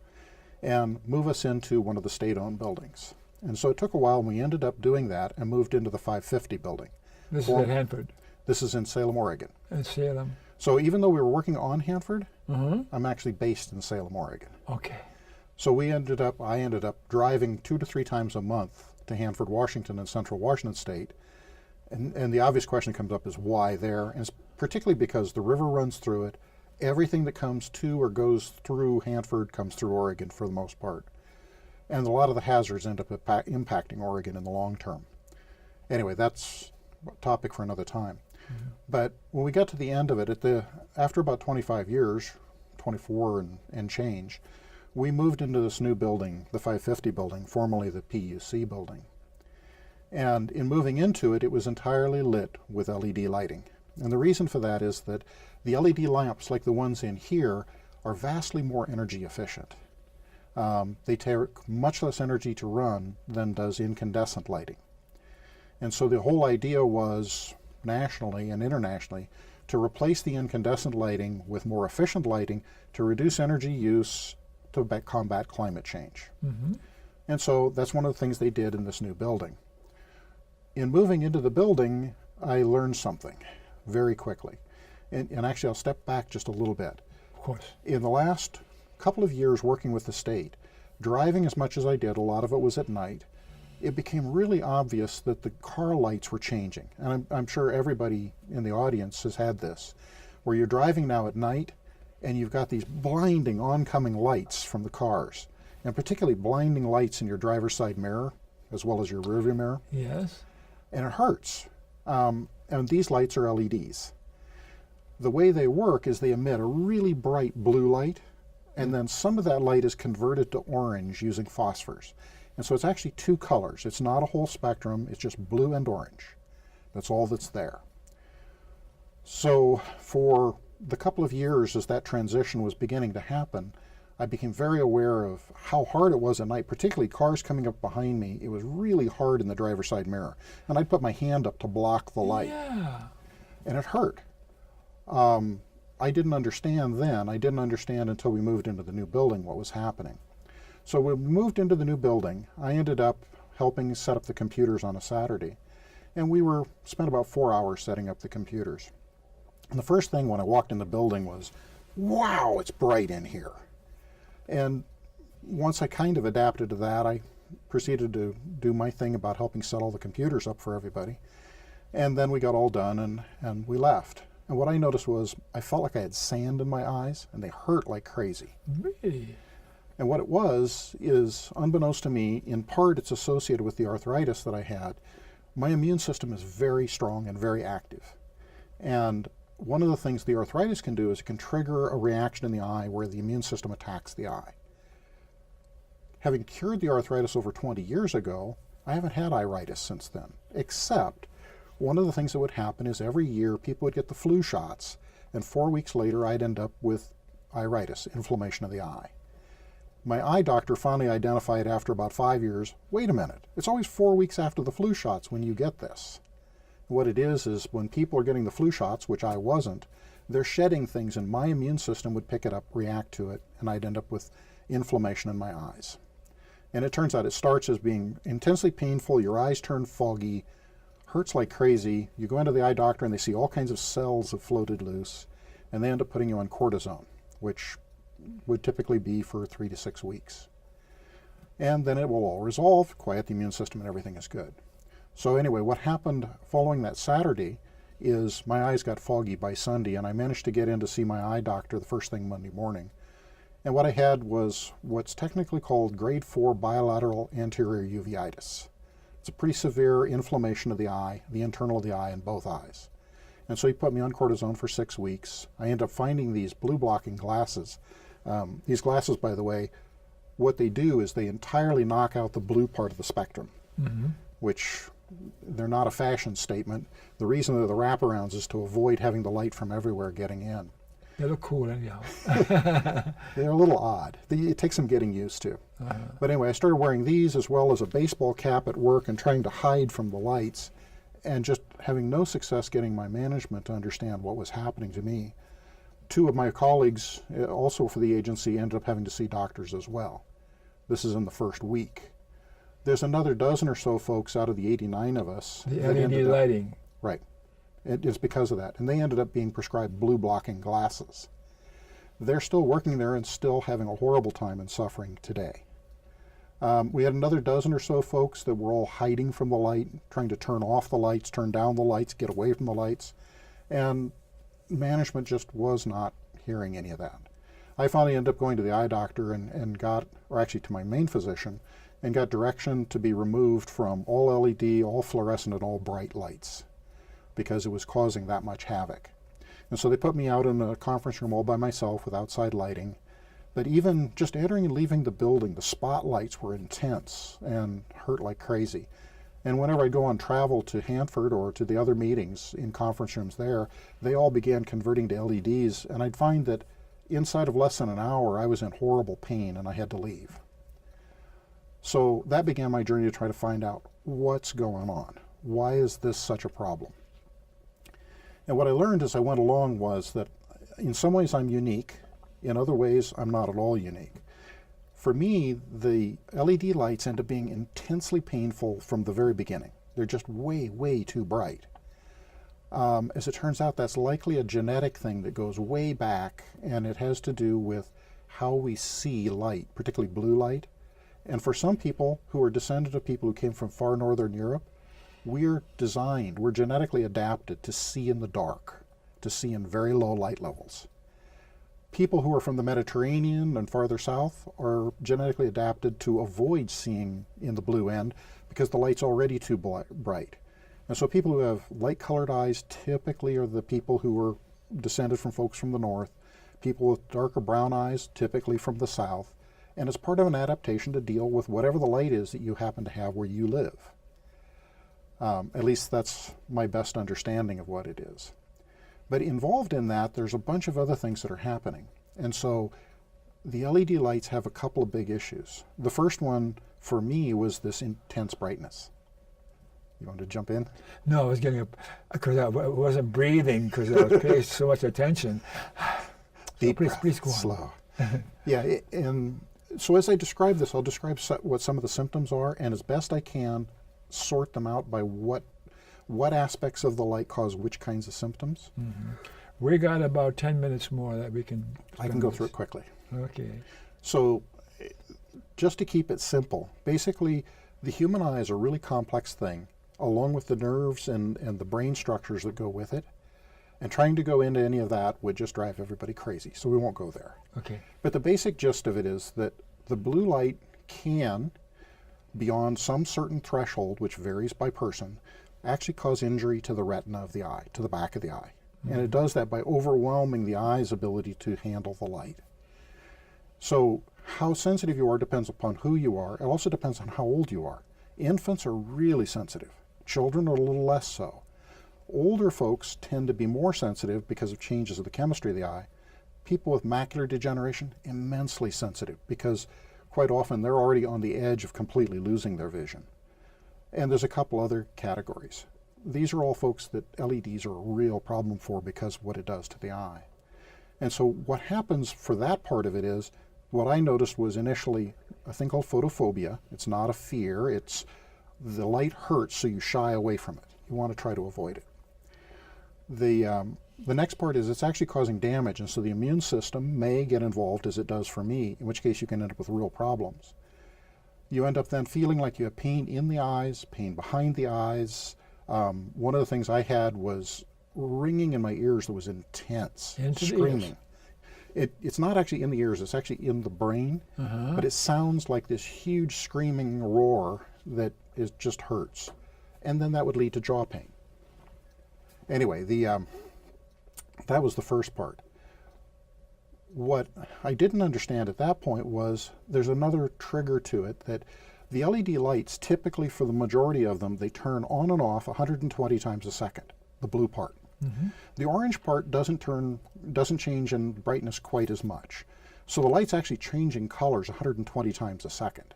and move us into one of the state-owned buildings. And so it took a while, and we ended up doing that and moved into the 550 building. This is at Hanford This is in Salem, Oregon. and Salem. So even though we were working on Hanford, Mm-hmm. I'm actually based in Salem, Oregon. Okay. So I ended up driving 2 to 3 times a month to Hanford, Washington, and Central Washington State. And the obvious question comes up is why there? And it's particularly because the river runs through it. Everything that comes to or goes through Hanford comes through Oregon for the most part. And a lot of the hazards end up impacting Oregon in the long term. Anyway, that's a topic for another time. Mm-hmm. But when we got to the end of it, after about 25 years, 24 and change, we moved into this new building, the 550 building, formerly the PUC building. And in moving into it, it was entirely lit with LED lighting. And the reason for that is that the LED lamps, like the ones in here, are vastly more energy efficient. They take much less energy to run than does incandescent lighting. And so the whole idea was, nationally and internationally, to replace the incandescent lighting with more efficient lighting to reduce energy use to combat climate change. Mm-hmm. And so that's one of the things they did in this new building. In moving into the building, I learned something very quickly. And actually, I'll step back just a little bit. Of course. In the last couple of years working with the state, driving as much as I did, a lot of it was at night, it became really obvious that the car lights were changing. And I'm sure everybody in the audience has had this, where you're driving now at night and you've got these blinding oncoming lights from the cars, and particularly blinding lights in your driver's side mirror, as well as your rearview mirror. Yes. And it hurts. And these lights are LEDs. The way they work is they emit a really bright blue light, and then some of that light is converted to orange using phosphors. And so it's actually 2 colors. It's not a whole spectrum, it's just blue and orange. That's all that's there. So for the couple of years as that transition was beginning to happen, I became very aware of how hard it was at night, particularly cars coming up behind me. It was really hard in the driver's side mirror. And I'd put my hand up to block the light. Yeah. And it hurt. I didn't understand then. I didn't understand until we moved into the new building what was happening. So when we moved into the new building, I ended up helping set up the computers on a Saturday. And we spent about 4 hours setting up the computers. And the first thing when I walked in the building was, wow, it's bright in here. And once I kind of adapted to that, I proceeded to do my thing about helping set all the computers up for everybody. And then we got all done and we left. And what I noticed was I felt like I had sand in my eyes and they hurt like crazy. Really? And what it was is, unbeknownst to me, in part it's associated with the arthritis that I had. My immune system is very strong and very active. And one of the things the arthritis can do is it can trigger a reaction in the eye where the immune system attacks the eye. Having cured the arthritis over 20 years ago, I haven't had iritis since then, except one of the things that would happen is every year people would get the flu shots, and 4 weeks later I'd end up with iritis, inflammation of the eye. My eye doctor finally identified after about 5 years, wait a minute, it's always 4 weeks after the flu shots when you get this. What it is when people are getting the flu shots, which I wasn't, they're shedding things and my immune system would pick it up, react to it, and I'd end up with inflammation in my eyes. And it turns out it starts as being intensely painful, your eyes turn foggy, hurts like crazy. You go into the eye doctor and they see all kinds of cells have floated loose, and they end up putting you on cortisone, which would typically be for 3 to 6 weeks. And then it will all resolve, quiet the immune system, and everything is good. So anyway, what happened following that Saturday is my eyes got foggy by Sunday, and I managed to get in to see my eye doctor the first thing Monday morning. And what I had was what's technically called grade 4 bilateral anterior uveitis. It's a pretty severe inflammation of the eye, the internal of the eye in both eyes. And so he put me on cortisone for 6 weeks. I ended up finding these blue blocking glasses. These glasses, by the way, what they do is they entirely knock out the blue part of the spectrum, which they're not a fashion statement. The reason they're the wraparounds is to avoid having the light from everywhere getting in. They look cool anyhow. They're a little odd. It takes some getting used to. But anyway, I started wearing these as well as a baseball cap at work and trying to hide from the lights and just having no success getting my management to understand what was happening to me. 2 of my colleagues, also for the agency, ended up having to see doctors as well. This is in the first week. There's another dozen or so folks out of the 89 of us. The LED lighting. Right. It's because of that. And they ended up being prescribed blue blocking glasses. They're still working there and still having a horrible time and suffering today. We had another dozen or so folks that were all hiding from the light, trying to turn off the lights, turn down the lights, get away from the lights. And management just was not hearing any of that. I finally ended up going to the eye doctor and got, or actually to my main physician, and got direction to be removed from all LED, all fluorescent, and all bright lights, because it was causing that much havoc. And so they put me out in a conference room all by myself with outside lighting. But even just entering and leaving the building, the spotlights were intense and hurt like crazy. And whenever I go on travel to Hanford or to the other meetings in conference rooms there, they all began converting to LEDs, and I'd find that inside of less than an hour I was in horrible pain and I had to leave. So that began my journey to try to find out what's going on. Why is this such a problem? And what I learned as I went along was that in some ways I'm unique, in other ways I'm not at all unique. For me, the LED lights end up being intensely painful from the very beginning. They're just way, way too bright. As it turns out, that's likely a genetic thing that goes way back, and it has to do with how we see light, particularly blue light. And for some people who are descendant of people who came from far northern Europe, we're genetically adapted to see in the dark, to see in very low light levels. People who are from the Mediterranean and farther south are genetically adapted to avoid seeing in the blue end because the light's already too bright. And so people who have light-colored eyes typically are the people who are descended from folks from the north. People with darker brown eyes, typically from the south. And it's part of an adaptation to deal with whatever the light is that you happen to have where you live. At least that's my best understanding of what it is. But involved in that, there's a bunch of other things that are happening. And so the LED lights have a couple of big issues. The first one for me was this intense brightness. You want to jump in? No, I was getting because I wasn't breathing because I was paying so much attention. Deep So breath, please go on. slow. Yeah, and so as I describe this, I'll describe what some of the symptoms are, and as best I can, sort them out by what aspects of the light cause which kinds of symptoms. Mm-hmm. We got about 10 minutes more that we can. I can go through it quickly. Okay. So, just to keep it simple, basically, the human eye is a really complex thing, along with the nerves and the brain structures that go with it. And trying to go into any of that would just drive everybody crazy, so we won't go there. Okay. But the basic gist of it is that the blue light can, beyond some certain threshold, which varies by person, actually cause injury to the retina of the eye, to the back of the eye. Mm-hmm. And it does that by overwhelming the eye's ability to handle the light. So how sensitive you are depends upon who you are. It also depends on how old you are. Infants are really sensitive. Children are a little less so. Older folks tend to be more sensitive because of changes of the chemistry of the eye. People with macular degeneration, immensely sensitive because quite often they're already on the edge of completely losing their vision. And there's a couple other categories. These are all folks that LEDs are a real problem for because of what it does to the eye. And so what happens for that part of it is, what I noticed was initially a thing called photophobia. It's not a fear, it's the light hurts, so you shy away from it. You want to try to avoid it. The next part is it's actually causing damage, and so the immune system may get involved, as it does for me, in which case you can end up with real problems. You end up then feeling like you have pain in the eyes, pain behind the eyes. One of the things I had was ringing in my ears that was intense, screaming. It's not actually in the ears, it's actually in the brain, but it sounds like this huge screaming roar that just hurts. And then that would lead to jaw pain. Anyway, that was the first part. What I didn't understand at that point was there's another trigger to it, that the LED lights, typically for the majority of them, they turn on and off 120 times a second, the blue part. Mm-hmm. The orange part doesn't change in brightness quite as much. So the light's actually changing colors 120 times a second.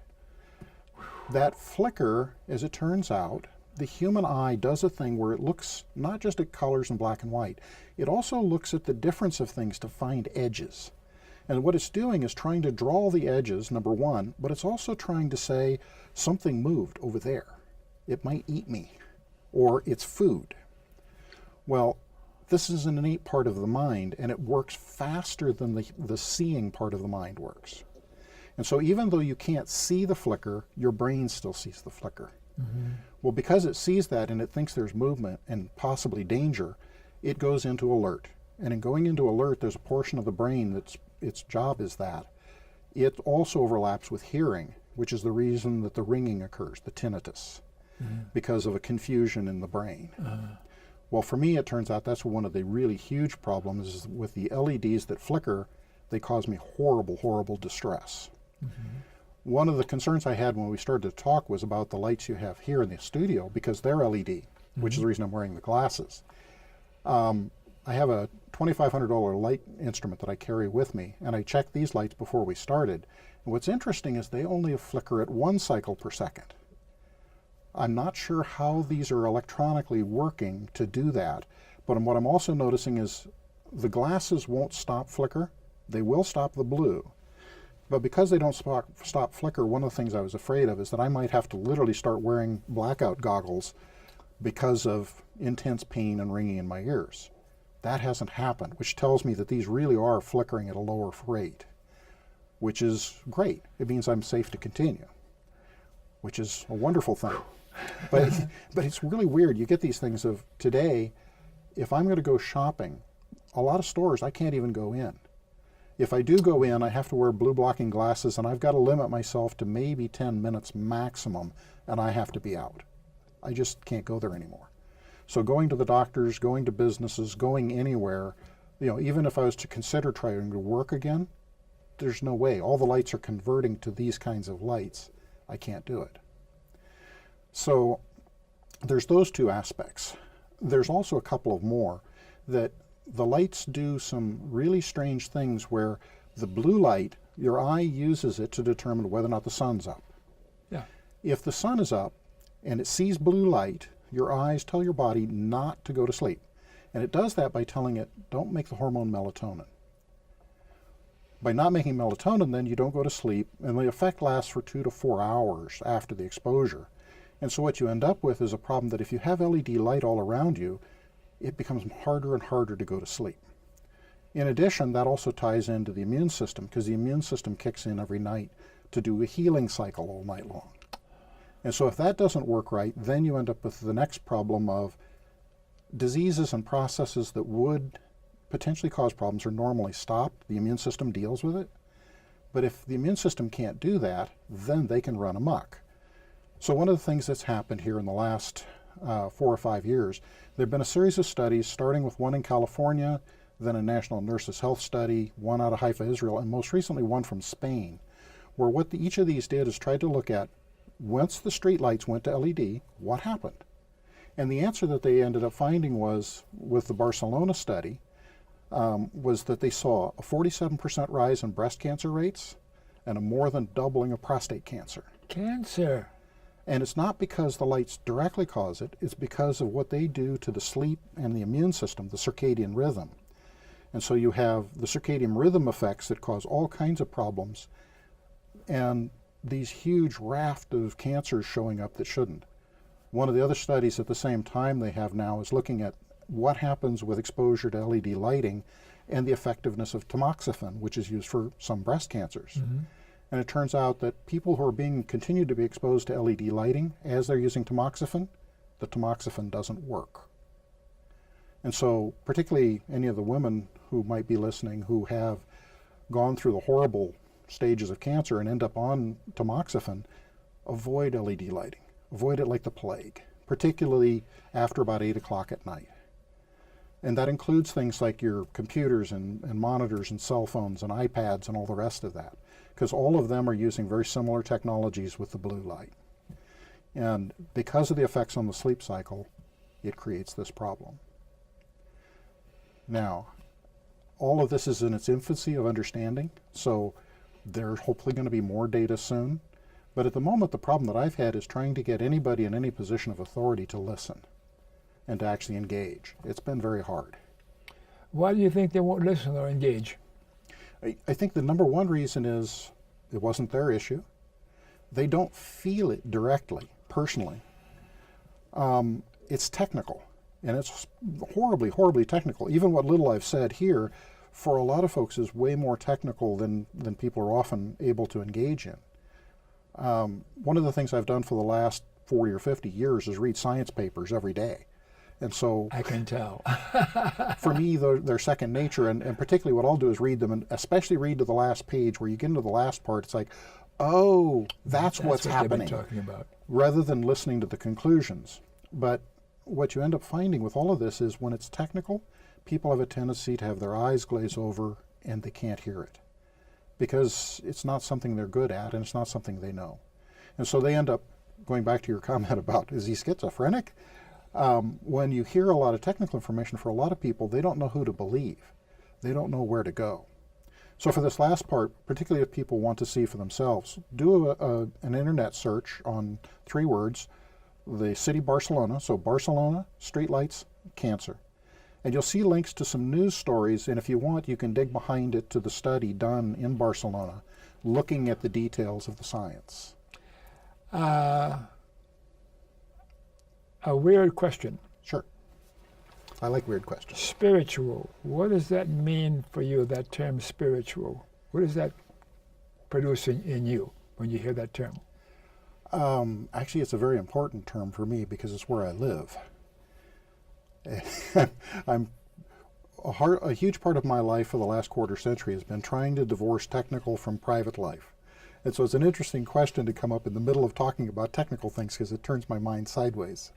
That flicker, as it turns out, the human eye does a thing where it looks not just at colors in black and white, it also looks at the difference of things to find edges. And what it's doing is trying to draw the edges, number one, but it's also trying to say something moved over there. It might eat me, or it's food. Well, this is an innate part of the mind, and it works faster than the seeing part of the mind works. And so even though you can't see the flicker, your brain still sees the flicker. Mm-hmm. Well, because it sees that and it thinks there's movement and possibly danger, it goes into alert. And in going into alert, there's a portion of the brain that's its job is that. It also overlaps with hearing, which is the reason that the ringing occurs, the tinnitus, because of a confusion in the brain. Well, for me, it turns out that's one of the really huge problems is with the LEDs that flicker. They cause me horrible, horrible distress. Mm-hmm. One of the concerns I had when we started to talk was about the lights you have here in the studio, because they're LED, which is the reason I'm wearing the glasses. I have a $2,500 light instrument that I carry with me, and I checked these lights before we started. And what's interesting is they only flicker at 1 cycle per second. I'm not sure how these are electronically working to do that, but what I'm also noticing is the glasses won't stop flicker. They will stop the blue. But because they don't stop flicker, one of the things I was afraid of is that I might have to literally start wearing blackout goggles because of intense pain and ringing in my ears. That hasn't happened, which tells me that these really are flickering at a lower rate, which is great. It means I'm safe to continue, which is a wonderful thing. But it's really weird. You get these things of today, if I'm going to go shopping, a lot of stores I can't even go in. If I do go in, I have to wear blue blocking glasses, and I've got to limit myself to maybe 10 minutes maximum, and I have to be out. I just can't go there anymore. So going to the doctors, going to businesses, going anywhere, even if I was to consider trying to work again, there's no way. All the lights are converting to these kinds of lights. I can't do it. So there's those two aspects. There's also a couple of more that the lights do some really strange things where the blue light, your eye uses it to determine whether or not the sun's up. Yeah. If the sun is up and it sees blue light, your eyes tell your body not to go to sleep. And it does that by telling it, don't make the hormone melatonin. By not making melatonin, then you don't go to sleep, and the effect lasts for 2 to 4 hours after the exposure. And so what you end up with is a problem that if you have LED light all around you, it becomes harder and harder to go to sleep. In addition, that also ties into the immune system, because the immune system kicks in every night to do a healing cycle all night long. And so if that doesn't work right, then you end up with the next problem of diseases and processes that would potentially cause problems are normally stopped. The immune system deals with it. But if the immune system can't do that, then they can run amok. So one of the things that's happened here in the last 4 or 5 years, there have been a series of studies, starting with one in California, then a National Nurses Health study, one out of Haifa, Israel, and most recently one from Spain, where what each of these did is tried to look at, once the street lights went to LED, what happened? And the answer that they ended up finding was, with the Barcelona study, was that they saw a 47% rise in breast cancer rates and a more than doubling of prostate cancer. Cancer. And it's not because the lights directly cause it, it's because of what they do to the sleep and the immune system, the circadian rhythm. And so you have the circadian rhythm effects that cause all kinds of problems, and these huge raft of cancers showing up that shouldn't. One of the other studies at the same time they have now is looking at what happens with exposure to LED lighting and the effectiveness of tamoxifen, which is used for some breast cancers. Mm-hmm. And it turns out that people who are being continued to be exposed to LED lighting as they're using tamoxifen, the tamoxifen doesn't work. And so particularly any of the women who might be listening who have gone through the horrible stages of cancer and end up on tamoxifen, avoid LED lighting. Avoid it like the plague, particularly after about 8 o'clock at night. And that includes things like your computers and monitors and cell phones and iPads and all the rest of that, because all of them are using very similar technologies with the blue light. And because of the effects on the sleep cycle, it creates this problem. Now, all of this is in its infancy of understanding, so there's hopefully going to be more data soon. But at the moment, the problem that I've had is trying to get anybody in any position of authority to listen and to actually engage. It's been very hard. Why do you think they won't listen or engage? I think the number one reason is it wasn't their issue. They don't feel it directly, personally. It's technical, and it's horribly, horribly technical. Even what little I've said here, for a lot of folks, is way more technical than people are often able to engage in. One of the things I've done for the last 40 or 50 years is read science papers every day. And so I can tell. for me, they're second nature, and particularly what I'll do is read them, and especially read to the last page where you get into the last part, it's like, oh, that's what's happening, talking about. rather than listening to the conclusions. But what you end up finding with all of this is when it's technical, people have a tendency to have their eyes glaze over and they can't hear it, because it's not something they're good at and it's not something they know. And so they end up, going back to your comment about, is he schizophrenic? When you hear a lot of technical information, for a lot of people, they don't know who to believe. They don't know where to go. So for this last part, particularly if people want to see for themselves, do an internet search on 3 words, the city Barcelona, so Barcelona, streetlights, cancer. And you'll see links to some news stories, and if you want, you can dig behind it to the study done in Barcelona, looking at the details of the science. A weird question. Sure. I like weird questions. Spiritual. What does that mean for you, that term spiritual? What is that producing in you when you hear that term? Actually, it's a very important term for me because it's where I live. A huge part of my life for the last quarter century has been trying to divorce technical from private life. And so it's an interesting question to come up in the middle of talking about technical things because it turns my mind sideways,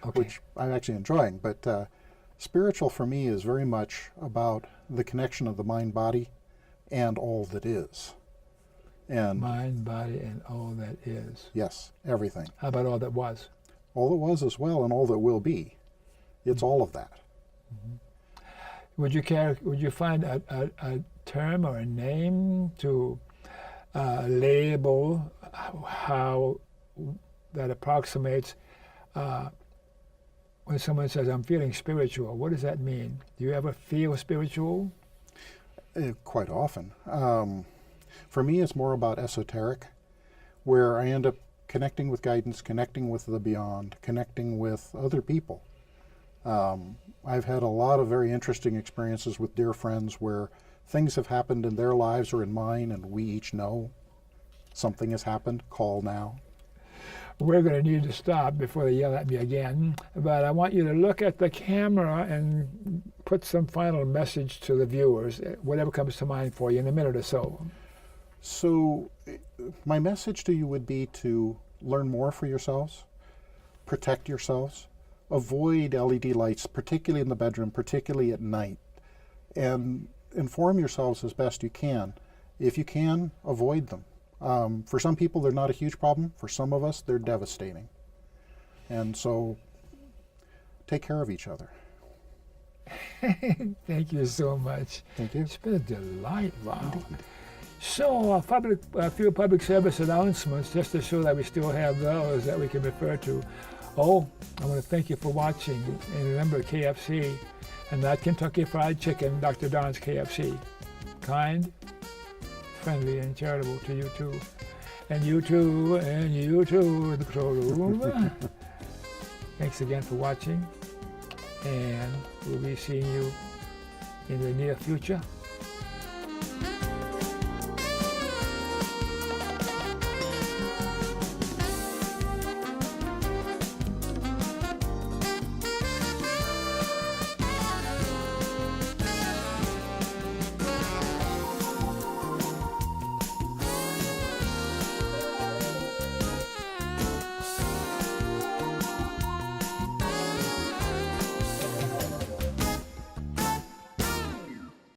Okay. which I'm actually enjoying. But spiritual for me is very much about the connection of the mind-body and all that is. And Mind, body, and all that is. yes, everything. How about all that was? all that was as well and all that will be. It's all of that. Would you find a term or a name to label how that approximates when someone says, I'm feeling spiritual? What does that mean? Do you ever feel spiritual? Quite often. For me, it's more about esoteric, where I end up connecting with guidance, connecting with the beyond, connecting with other people. I've had a lot of very interesting experiences with dear friends where things have happened in their lives or in mine, and we each know something has happened. Call now. We're going to need to stop before they yell at me again, but I want you to look at the camera and put some final message to the viewers, whatever comes to mind for you in a minute or so. So my message to you would be to learn more for yourselves, protect yourselves, avoid LED lights, particularly in the bedroom, particularly at night, and inform yourselves as best you can. If you can, avoid them. For some people, they're not a huge problem. For some of us, they're devastating. And so take care of each other. Thank you so much. Thank you. It's been a delight. Wow. So a few public service announcements, just to show that we still have those that we can refer to. Oh, I want to thank you for watching. And remember, KFC and that Kentucky Fried Chicken, Dr. Don's KFC. Kind, friendly, and charitable to you too. And you too, and you too, the control room. Thanks again for watching. And we'll be seeing you in the near future.